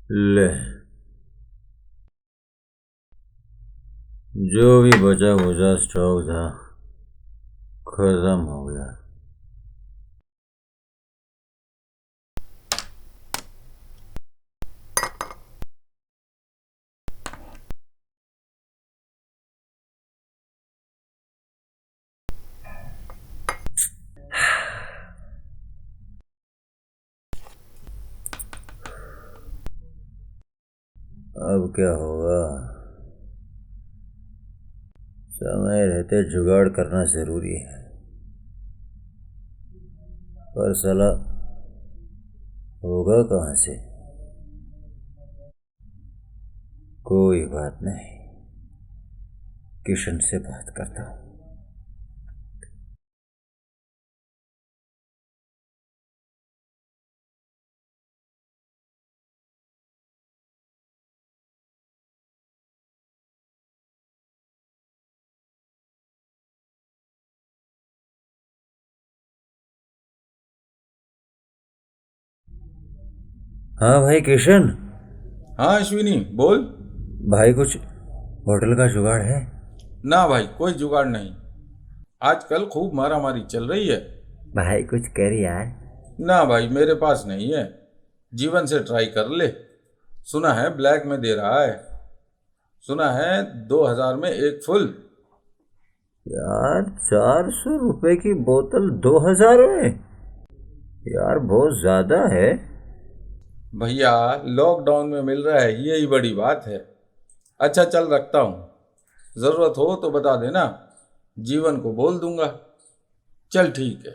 ले, जो भी बचा बुचा स्टॉक था खत्म हो गया। अब क्या होगा? समय रहते जुगाड़ करना जरूरी है, पर साला होगा कहाँ से? कोई बात नहीं, किशन से बात करता हूँ। हाँ भाई किशन। हाँ अश्विनी बोल। भाई कुछ होटल का जुगाड़ है? ना भाई कोई जुगाड़ नहीं। आजकल खूब मारामारी चल रही है। भाई कुछ कर यार। ना भाई मेरे पास नहीं है। जीवन से ट्राई कर ले। सुना है ब्लैक में दे रहा है। सुना है 2000 में एक फुल। यार 400 रुपए की बोतल 2000 में? यार बहुत ज्यादा है। भैया लॉकडाउन में मिल रहा है, यही बड़ी बात है। अच्छा चल रखता हूँ। ज़रूरत हो तो बता देना, जीवन को बोल दूंगा। चल ठीक है।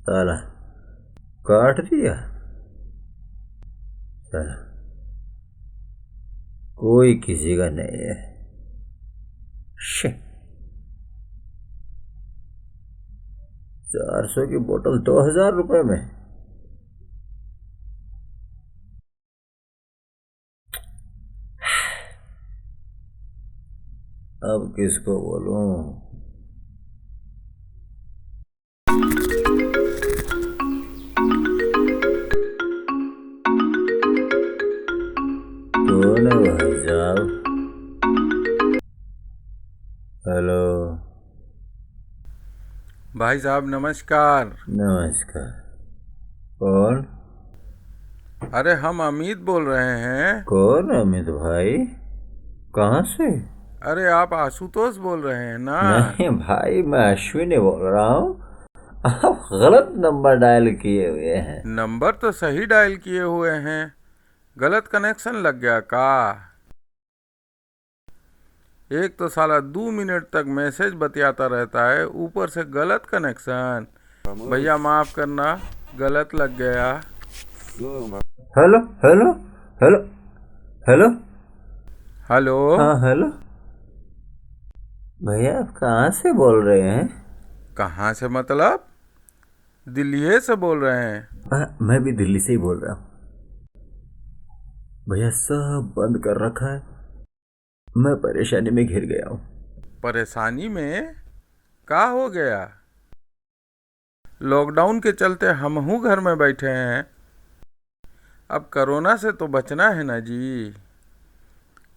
साला काट दिया। साला कोई किसी का नहीं है। शिट, 400 की बोतल 2000 रुपए में? अब किसको बोलूं? कौन है भाई साहब? हेलो। भाई साहब नमस्कार। नमस्कार। कौन? अरे हम अमित बोल रहे हैं। कौन अमित भाई? कहाँ से? अरे आप आशुतोष बोल रहे हैं ना? नहीं भाई, मैं अश्विनी बोल रहा हूँ। आप गलत नंबर डायल किए हुए हैं। नंबर तो सही डायल किए हुए हैं, गलत कनेक्शन लग गया का? एक तो साला 2 मिनट तक मैसेज बतियाता रहता है, ऊपर से गलत कनेक्शन। भैया माफ करना, गलत लग गया। Hello hello hello hello. Hello. हाँ हेलो। भैया आप कहाँ से बोल रहे हैं? कहाँ से मतलब? दिल्ली से बोल रहे हैं। मैं भी दिल्ली से ही बोल रहा हूँ। भैया सब बंद कर रखा है, मैं परेशानी में घिर गया हूँ। परेशानी में? का हो गया? लॉकडाउन के चलते हमहू घर में बैठे हैं। अब कोरोना से तो बचना है ना जी।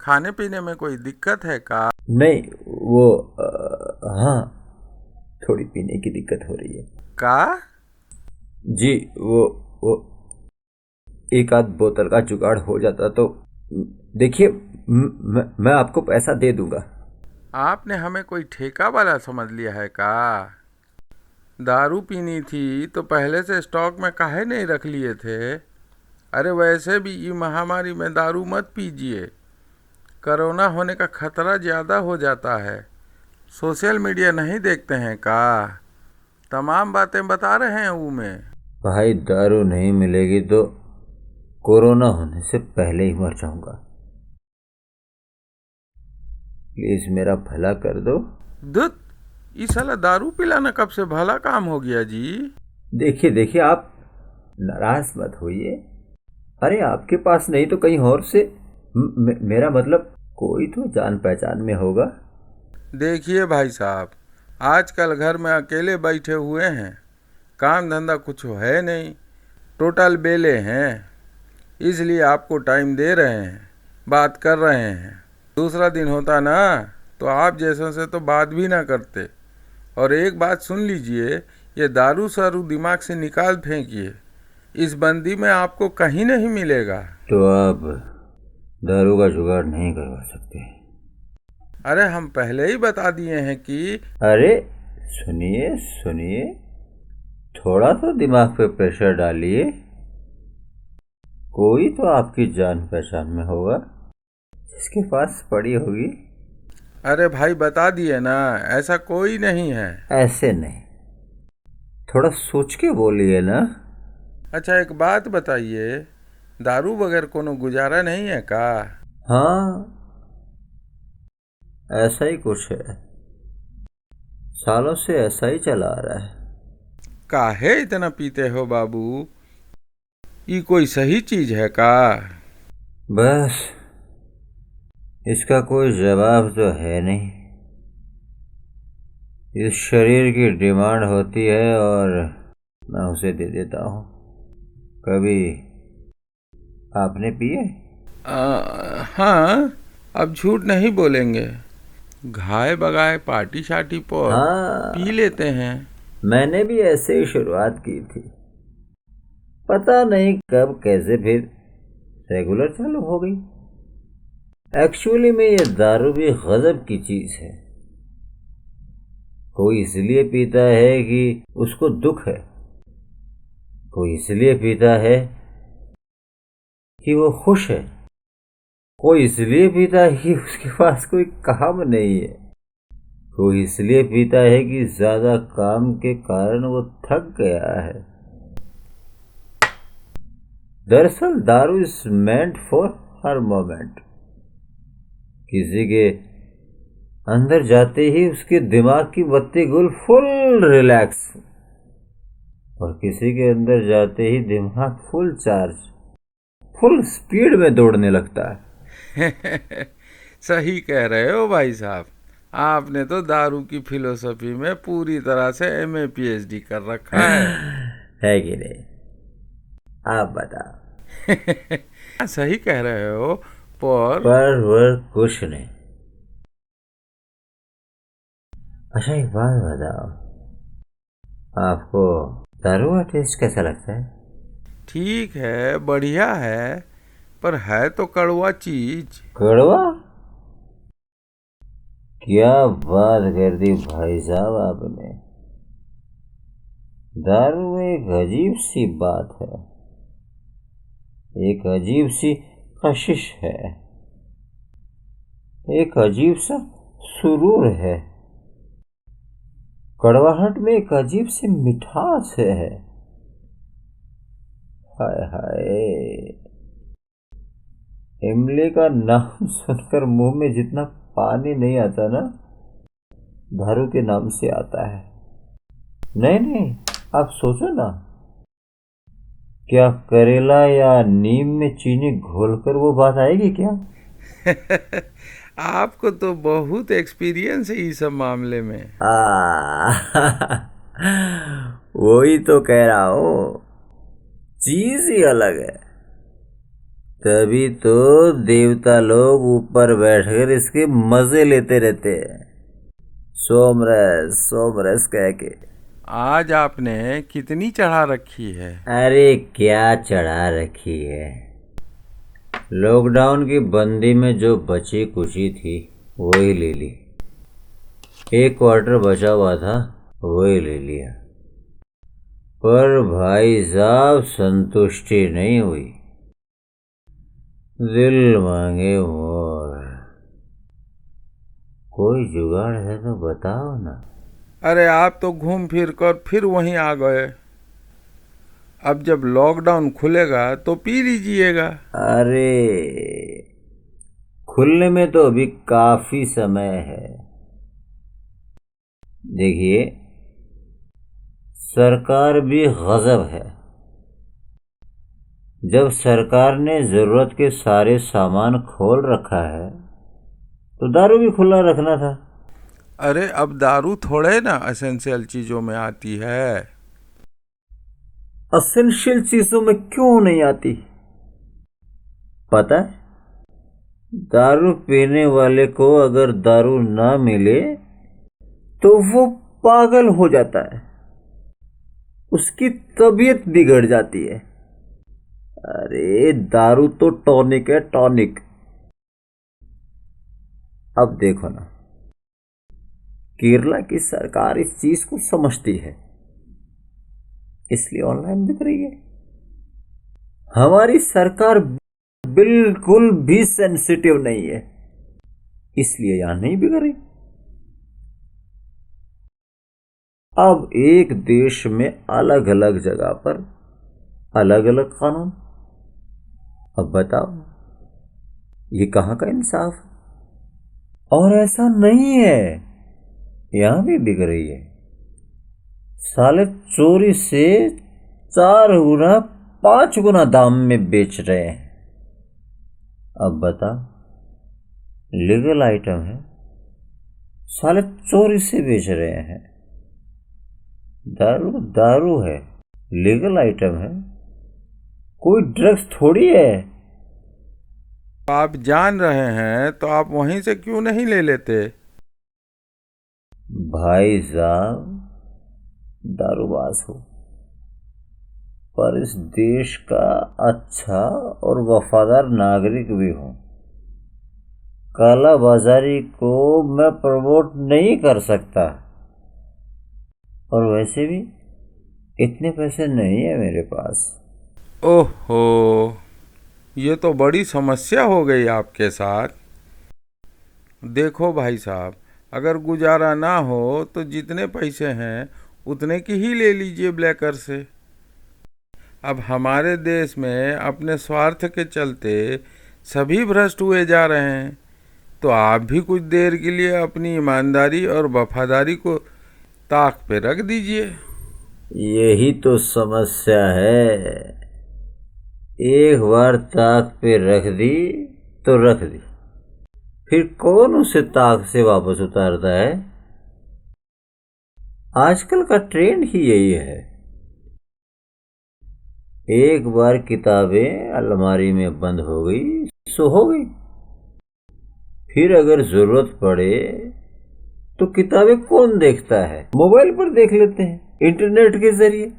खाने पीने में कोई दिक्कत है का? नहीं, वो हाँ, थोड़ी पीने की दिक्कत हो रही है। का? जी, वो एक आध बोतल का जुगाड़ हो जाता तो देखिए, मैं आपको पैसा दे दूंगा। आपने हमें कोई ठेका वाला समझ लिया है का? दारू पीनी थी तो पहले से स्टॉक में काहे नहीं रख लिए थे? अरे वैसे भी ये महामारी में दारू मत पीजिए, कोरोना होने का खतरा ज़्यादा हो जाता है। सोशल मीडिया नहीं देखते हैं का? तमाम बातें बता रहे हैं वो में। भाई दारू नहीं मिलेगी तो कोरोना होने से पहले ही मर जाऊंगा। प्लीज मेरा भला कर दो। दुत, ये साला दारू पिलाना कब से भला काम हो गया जी? देखिए देखिए, आप नाराज मत होइए। अरे आपके पास नहीं तो कहीं और से मेरा मतलब कोई तो जान पहचान में होगा। देखिए भाई साहब, आजकल घर में अकेले बैठे हुए हैं, काम धंधा कुछ है नहीं, टोटल बेले हैं, इसलिए आपको टाइम दे रहे हैं, बात कर रहे हैं। दूसरा दिन होता ना तो आप जैसों से तो बात भी ना करते। और एक बात सुन लीजिए, ये दारू सारू दिमाग से निकाल फेंकिए, इस बंदी में आपको कहीं नहीं मिलेगा। तो आप दारू का जुगाड़ नहीं करवा सकते? अरे हम पहले ही बता दिए हैं कि। अरे सुनिए सुनिए, थोड़ा तो दिमाग पे प्रेशर डालिए। कोई तो आपकी जान पहचान में होगा जिसके पास पड़ी होगी। अरे भाई बता दिए ना, ऐसा कोई नहीं है। ऐसे नहीं, थोड़ा सोच के बोलिए ना। अच्छा एक बात बताइए, दारू बगैर कोनो गुजारा नहीं है का? हाँ, ऐसा ही कुछ है, सालों से ऐसा ही चला आ रहा है। काहे इतना पीते हो बाबू? ये कोई सही चीज है का? बस इसका कोई जवाब तो है नहीं। इस शरीर की डिमांड होती है और मैं उसे दे देता हूँ। कभी आपने पिए? हाँ, अब झूठ नहीं बोलेंगे, घाय बगाए पार्टी शार्टी पर पी हाँ, लेते हैं। मैंने भी ऐसे ही शुरुआत की थी, पता नहीं कब कैसे फिर रेगुलर चालू हो गई। एक्चुअली में ये दारू भी गजब की चीज है। कोई इसलिए पीता है कि उसको दुख है, कोई इसलिए पीता है कि वो खुश है, कोई इसलिए पीता है कि उसके पास कोई काम नहीं है, कोई इसलिए पीता है कि ज्यादा काम के कारण वो थक गया है। दरअसल दारू is meant for her moment. किसी के अंदर जाते ही उसके दिमाग की बत्ती गुल फुल रिलैक्स, और किसी के अंदर जाते ही दिमाग फुल चार्ज, फुल स्पीड में दौड़ने लगता है। सही कह रहे हो भाई साहब, आपने तो दारू की फिलोसफी में पूरी तरह से एमए पीएचडी कर रखा है कि नहीं? आप बताओ। है। सही कह रहे हो, पर पर वर कुछ नहीं। अच्छा एक बात बताओ, आपको दारू का टेस्ट कैसा लगता है? ठीक है, बढ़िया है, पर है तो कड़वा चीज। कड़वा? क्या बात कर दी भाई साहब आपने। दारू में एक अजीब सी बात है, एक अजीब सी कशिश है, एक अजीब सा सुरूर है। कड़वाहट में एक अजीब सी मिठास है। हाय हाय, इमली का नाम सुनकर मुंह में जितना पानी नहीं आता ना, दारू के नाम से आता है। नहीं नहीं, आप सोचो ना, क्या करेला या नीम में चीनी घोलकर वो बात आएगी क्या? आपको तो बहुत एक्सपीरियंस है इस सब मामले में। वही तो कह रहा हूँ, चीज ही अलग है। तभी तो देवता लोग ऊपर बैठकर इसके मजे लेते रहते हैं, सोमरस सोमरस कह के। आज आपने कितनी चढ़ा रखी है? अरे क्या चढ़ा रखी है, लॉकडाउन की बंदी में जो बची कुची थी वही ले ली। एक क्वार्टर बचा हुआ था, वही ले लिया। पर भाई साहब संतुष्टि नहीं हुई, दिल मांगे मोर। कोई जुगाड़ है तो बताओ ना। अरे आप तो घूम फिर कर फिर वहीं आ गए। अब जब लॉकडाउन खुलेगा तो पी लीजिएगा। अरे खुलने में तो अभी काफी समय है। देखिए, सरकार भी गजब है। जब सरकार ने जरूरत के सारे सामान खोल रखा है तो दारू भी खुला रखना था। अरे अब दारू थोड़े ना एसेंशियल चीजों में आती है। असेंशियल चीजों में क्यों नहीं आती? पता है, दारू पीने वाले को अगर दारू ना मिले तो वो पागल हो जाता है, उसकी तबीयत बिगड़ जाती है। अरे दारू तो टॉनिक है, टॉनिक। अब देखो ना, केरला की सरकार इस चीज को समझती है, इसलिए ऑनलाइन बिक रही है। हमारी सरकार बिल्कुल भी सेंसिटिव नहीं है, इसलिए यहां नहीं बिक रही। अब एक देश में अलग अलग जगह पर अलग अलग कानून। अब बताओ, ये कहां का इंसाफ है? और ऐसा नहीं है, यहां भी बिक रही है। साले चोरी से 4 गुना 5 गुना दाम में बेच रहे हैं। अब बता, लीगल आइटम है, साले चोरी से बेच रहे हैं। दारू दारू है, लीगल आइटम है, कोई ड्रग्स थोड़ी है। आप जान रहे हैं तो आप वहीं से क्यों नहीं ले लेते? भाई साहब, दारूबाज हो पर इस देश का अच्छा और वफादार नागरिक भी हूं। काला बाजारी को मैं प्रमोट नहीं कर सकता, और वैसे भी इतने पैसे नहीं है मेरे पास। ओहो, ये तो बड़ी समस्या हो गई आपके साथ। देखो भाई साहब, अगर गुजारा ना हो तो जितने पैसे हैं उतने की ही ले लीजिए ब्लैकर से। अब हमारे देश में अपने स्वार्थ के चलते सभी भ्रष्ट हुए जा रहे हैं, तो आप भी कुछ देर के लिए अपनी ईमानदारी और वफादारी को ताक पे रख दीजिए। यही तो समस्या है, एक बार ताक पे रख दी तो रख दी, फिर कौन उसे ताक से वापस उतारता है? आजकल का ट्रेंड ही यही है। एक बार किताबें अलमारी में बंद हो गई सो हो गई, फिर अगर जरूरत पड़े तो किताबें कौन देखता है? मोबाइल पर देख लेते हैं, इंटरनेट के जरिए।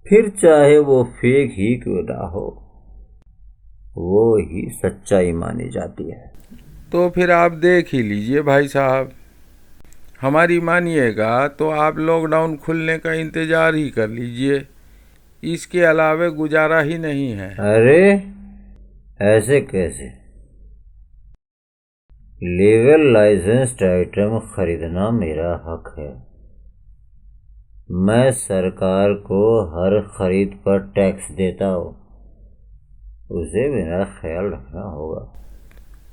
फिर चाहे वो फेक ही क्यों ना हो, वो ही सच्चाई मानी जाती है। तो फिर आप देख ही लीजिए भाई साहब, हमारी मानिएगा तो आप लॉकडाउन खुलने का इंतज़ार ही कर लीजिए, इसके अलावे गुजारा ही नहीं है। अरे ऐसे कैसे? लीगल लाइसेंस्ड आइटम खरीदना मेरा हक है। मैं सरकार को हर खरीद पर टैक्स देता हूँ, उसे मेरा ख्याल रखना होगा।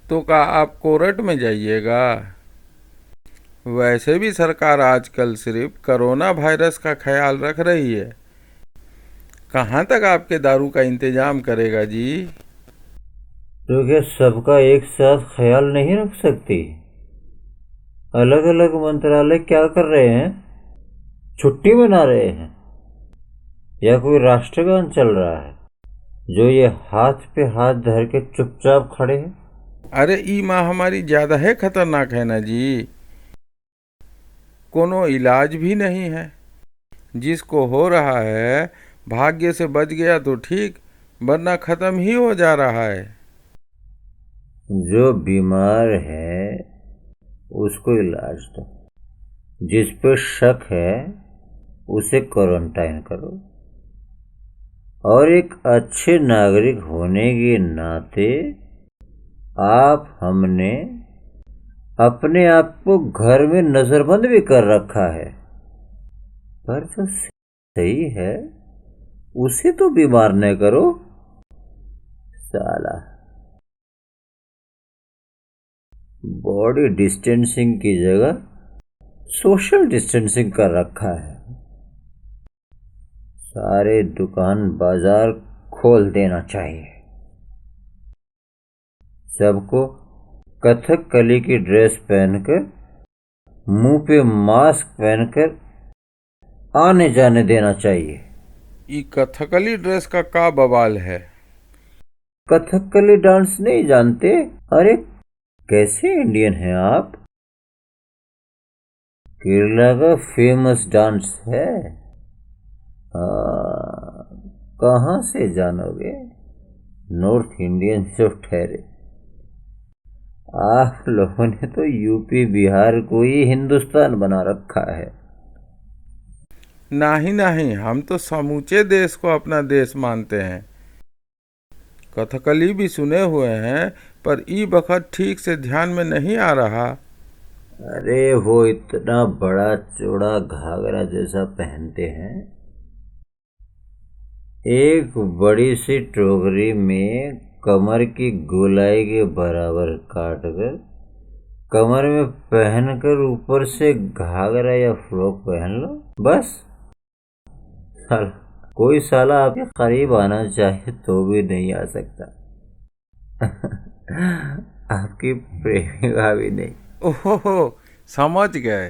तो क्या आप कोर्ट में जाइएगा? वैसे भी सरकार आजकल सिर्फ कोरोना वायरस का ख्याल रख रही है, कहाँ तक आपके दारू का इंतजाम करेगा जी? तो क्या सबका एक साथ ख्याल नहीं रख सकती? अलग अलग मंत्रालय क्या कर रहे हैं? छुट्टी मना रहे हैं या कोई राष्ट्रगान चल रहा है जो ये हाथ पे हाथ धर के चुपचाप खड़े हैं? अरे ई महामारी ज़्यादा है खतरनाक है ना जी, कोनो इलाज भी नहीं है। जिसको हो रहा है भाग्य से बच गया तो ठीक, वरना ख़त्म ही हो जा रहा है। जो बीमार है उसको इलाज दो, जिस पर शक है उसे क्वारंटाइन करो, और एक अच्छे नागरिक होने के नाते आप हमने अपने आप को घर में नजरबंद भी कर रखा है, पर जो सही है उसे तो बीमार न करो साला। बॉडी डिस्टेंसिंग की जगह सोशल डिस्टेंसिंग कर रखा है। सारे दुकान बाजार खोल देना चाहिए, सबको कथकली की ड्रेस पहनकर, मुंह पे मास्क पहनकर आने जाने देना चाहिए। ये कथकली ड्रेस का बवाल है। कथकली डांस नहीं जानते? अरे कैसे इंडियन हैं आप? केरला का फेमस डांस है। कहाँ से जानोगे? नॉर्थ इंडियन जो ठहरे। आप लोगों ने तो यूपी बिहार को ही हिंदुस्तान बना रखा है। नहीं नहीं, हम तो समूचे देश को अपना देश मानते हैं। कथकली भी सुने हुए हैं, पर ई बखत ठीक से ध्यान में नहीं आ रहा। अरे वो इतना बड़ा चौड़ा घाघरा जैसा पहनते हैं, एक बड़ी सी टोकरी में कमर की गोलाई के बराबर काट कर कमर में पहनकर ऊपर से घाघरा या फ्रॉक पहन लो, बस। साला कोई साला आपके करीब आना चाहे तो भी नहीं आ सकता। आपकी प्रेमिका भी नहीं। ओहो, समझ गए।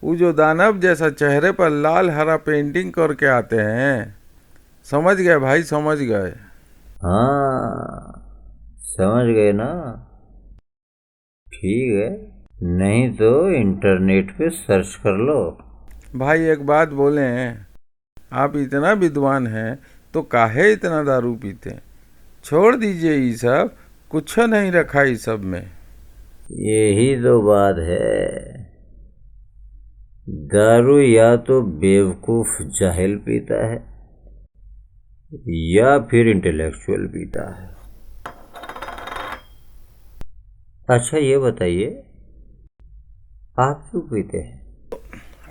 वो जो दानव जैसा चेहरे पर लाल हरा पेंटिंग करके आते हैं। समझ गए भाई, समझ गए। हाँ, समझ गए ना? ठीक है, नहीं तो इंटरनेट पे सर्च कर लो। भाई एक बात बोलें, आप इतना विद्वान हैं तो काहे इतना दारू पीते? छोड़ दीजिए ये सब, कुछ नहीं रखा इस सब में। यही तो बात है। दारू या तो बेवकूफ जाहिल पीता है या फिर इंटेलेक्चुअल पीता है। अच्छा ये बताइए, आप क्यों पीते हैं?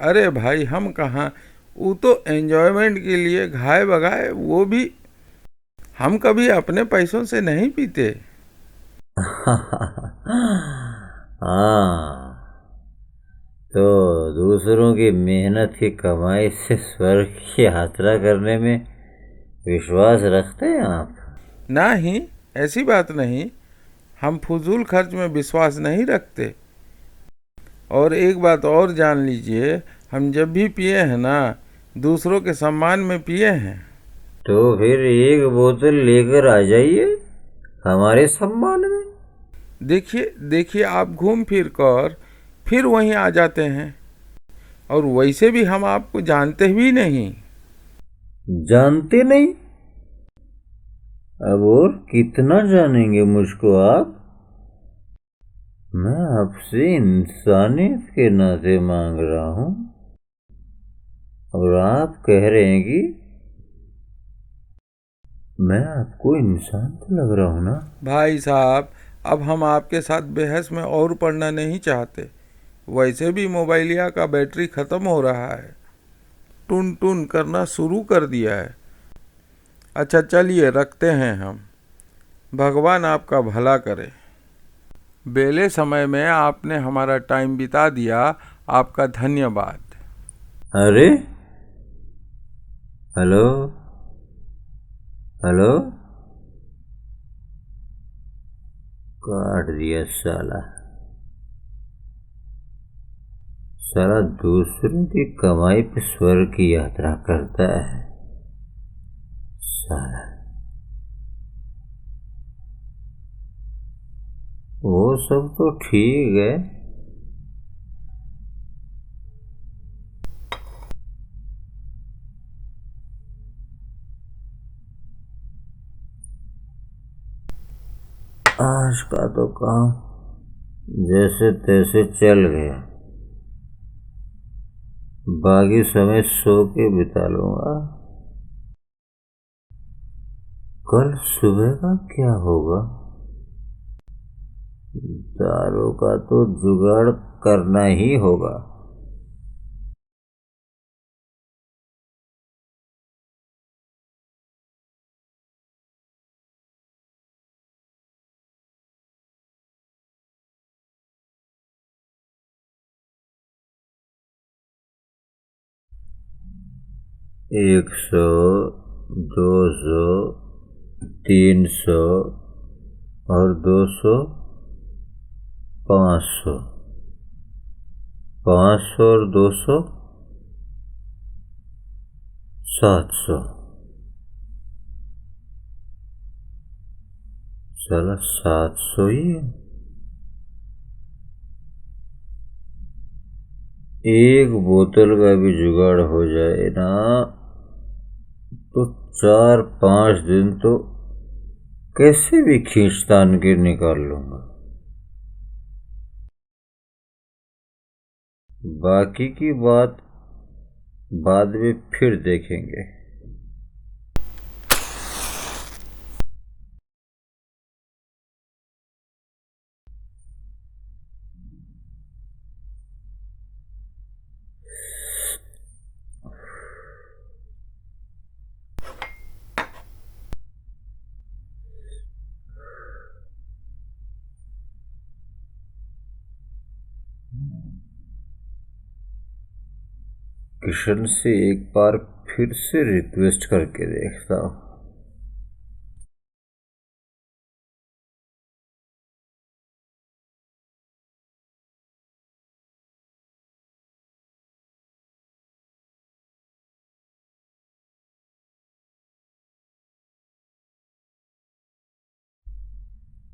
अरे भाई हम कहाँ, वो तो एंजॉयमेंट के लिए घाय बगाए, वो भी हम कभी अपने पैसों से नहीं पीते। हाँ, तो दूसरों की मेहनत की कमाई से स्वर्ग की यात्रा करने में विश्वास रखते हैं आप? नहीं, ऐसी बात नहीं। हम फजूल खर्च में विश्वास नहीं रखते। और एक बात और जान लीजिए, हम जब भी पिए हैं ना, दूसरों के सम्मान में पिए हैं। तो फिर एक बोतल लेकर आ जाइए हमारे सम्मान में। देखिए देखिए, आप घूम फिर कर फिर वहीं आ जाते हैं। और वैसे भी हम आपको जानते भी नहीं। जानते नहीं? अब और कितना जानेंगे मुझको आप? मैं आपसे इंसानियत के नाते मांग रहा हूँ और आप कह रहे हैं कि मैं आपको इंसान तो लग रहा हूँ ना? भाई साहब, अब हम आपके साथ बहस में और पढ़ना नहीं चाहते। वैसे भी मोबाइलिया का बैटरी ख़त्म हो रहा है, टुन टुन करना शुरू कर दिया है। अच्छा चलिए रखते हैं हम। भगवान आपका भला करे। बेले समय में आपने हमारा टाइम बिता दिया, आपका धन्यवाद। अरे हेलो हेलो, काट दिया साला। साला दूसरों की कमाई पे स्वर्ग की यात्रा करता है साला। वो सब तो ठीक है, आज का तो काम जैसे तैसे चल गया, बाकी समय सो के बिता लूंगा। कल सुबह का क्या होगा? दारू का तो जुगाड़ करना ही होगा। एक सौ, 200, 300 और 200, 500, 500 और 200, 700। साला 700 ही है। एक बोतल का भी जुगाड़ हो जाए ना तो 4-5 दिन तो कैसे भी खींचतान के निकाल लूंगा। बाकी की बात बाद में फिर देखेंगे। किशन से एक बार फिर से रिक्वेस्ट करके देखता हूँ।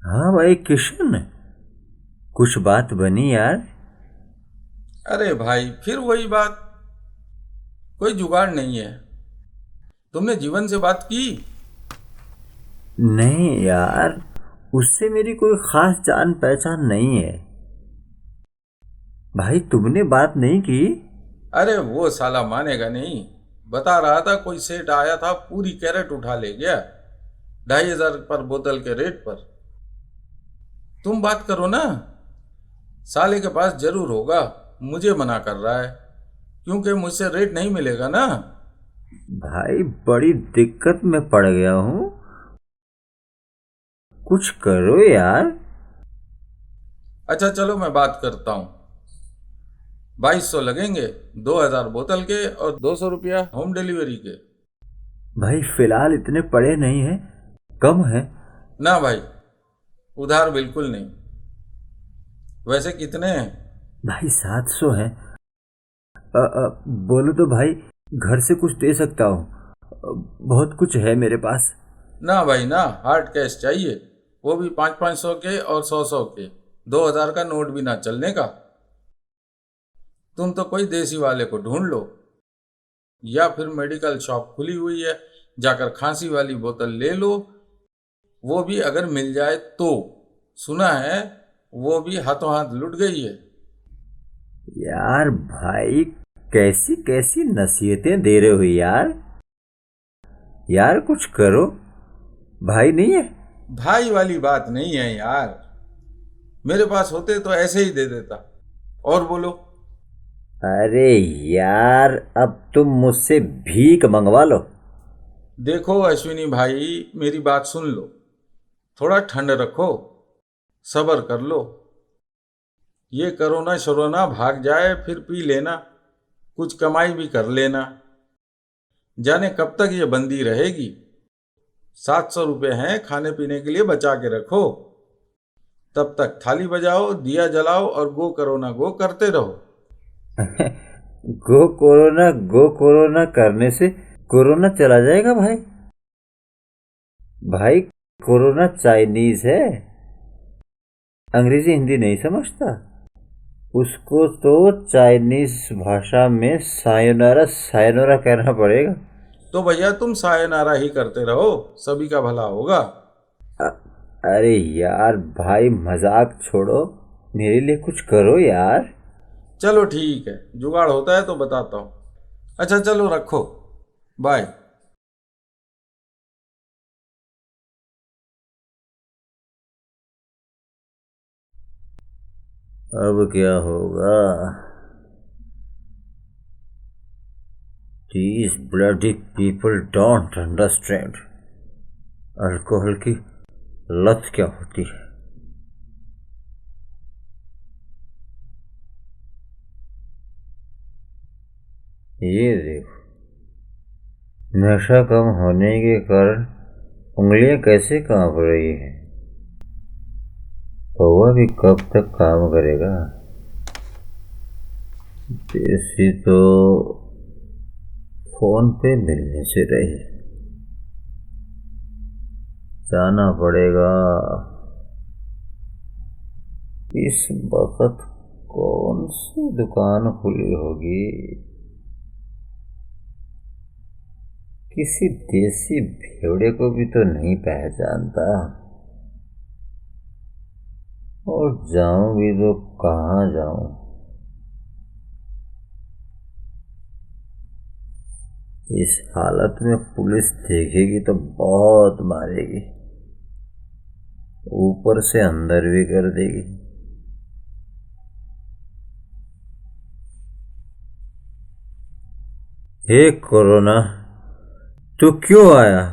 हाँ भाई किशन, कुछ बात बनी यार? अरे भाई फिर वही बात, कोई जुगाड़ नहीं है। तुमने जीवन से बात की? नहीं यार, उससे मेरी कोई खास जान पहचान नहीं है। भाई तुमने बात नहीं की? अरे वो साला मानेगा नहीं। बता रहा था कोई सेठ आया था, पूरी कैरेट उठा ले गया 2,500 पर बोतल के रेट पर। तुम बात करो ना, साले के पास जरूर होगा। मुझे मना कर रहा है क्योंकि मुझसे रेट नहीं मिलेगा ना। भाई बड़ी दिक्कत में पड़ गया हूँ, कुछ करो यार। अच्छा चलो मैं बात करता हूँ। 2,200 लगेंगे, 2,000 बोतल के और 200 रुपया होम डिलीवरी के। भाई फिलहाल इतने पड़े नहीं हैं, कम है। ना भाई, उधार बिल्कुल नहीं। वैसे कितने हैं? भाई 700 है। बोलो तो भाई, घर से कुछ दे सकता हूँ, बहुत कुछ है मेरे पास। ना भाई ना, हार्ड कैश चाहिए, वो भी 500-500 के और 100-100 के। 2,000 का नोट भी ना चलने का। तुम तो कोई देसी वाले को ढूंढ लो, या फिर मेडिकल शॉप खुली हुई है, जाकर खांसी वाली बोतल ले लो। वो भी अगर मिल जाए तो। सुना है वो भी हाथों हाथ लुट गई है। यार भाई, कैसी कैसी नसीहतें दे रहे हो यार। यार कुछ करो, भाई नहीं है? भाई वाली बात नहीं है यार, मेरे पास होते तो ऐसे ही दे देता। और बोलो। अरे यार, अब तुम मुझसे भीख मंगवा लो। देखो अश्विनी भाई, मेरी बात सुन लो। थोड़ा ठंड रखो, सब्र कर लो। ये कोरोना शरोना भाग जाए फिर पी लेना, कुछ कमाई भी कर लेना। जाने कब तक ये बंदी रहेगी। 700 रुपये हैं, खाने पीने के लिए बचा के रखो। तब तक थाली बजाओ, दिया जलाओ और गो कोरोना गो करते रहो। गो कोरोना करने से कोरोना चला जाएगा भाई? भाई कोरोना चाइनीज है, अंग्रेजी हिंदी नहीं समझता। उसको तो चाइनीज भाषा में सायोनारा सायोनारा कहना पड़ेगा। तो भैया तुम सायनारा ही करते रहो, सभी का भला होगा। अ- अरे यार भाई, मजाक छोड़ो, मेरे लिए कुछ करो यार। चलो ठीक है, जुगाड़ होता है तो बताता हूँ। अच्छा चलो रखो, बाय। अब क्या होगा? These bloody people don't understand alcohol की लत क्या होती है। ये देखो, नशा कम होने के कारण उंगलियां कैसे कांप रही हैं। कौवा भी कब तक काम करेगा। देसी तो फोन पे मिलने से रही। जाना पड़ेगा। इस वक्त कौन सी दुकान खुली होगी? किसी देसी भेड़े को भी तो नहीं पहचानता। और जाऊं भी तो कहाँ जाऊं? इस हालत में पुलिस देखेगी तो बहुत मारेगी, ऊपर से अंदर भी कर देगी। हे कोरोना, तू क्यों आया?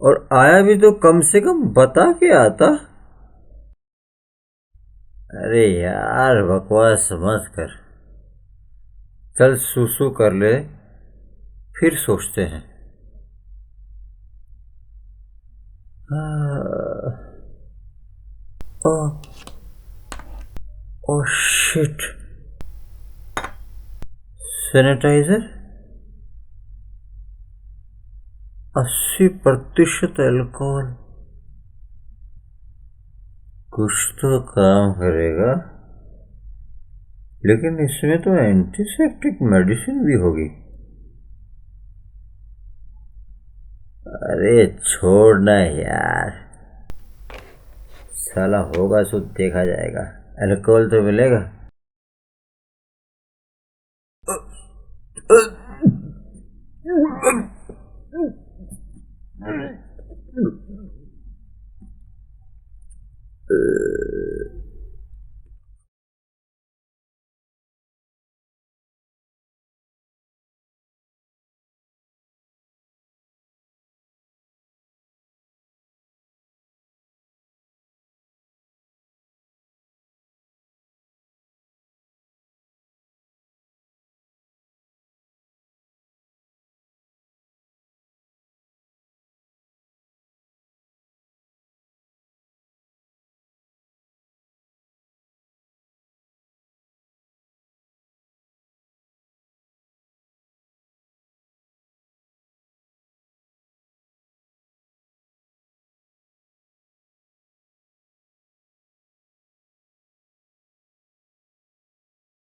और आया भी तो कम से कम बता के आता। अरे यार, बकवास मत कर। चल सुसु कर ले, फिर सोचते हैं। Oh oh shit. Sanitiser 80% alcohol. कुछ तो काम करेगा, लेकिन इसमें तो एंटीसेप्टिक मेडिसिन भी होगी। अरे छोड़ना यार, साला होगा सो देखा जाएगा। अल्कोहल तो मिलेगा।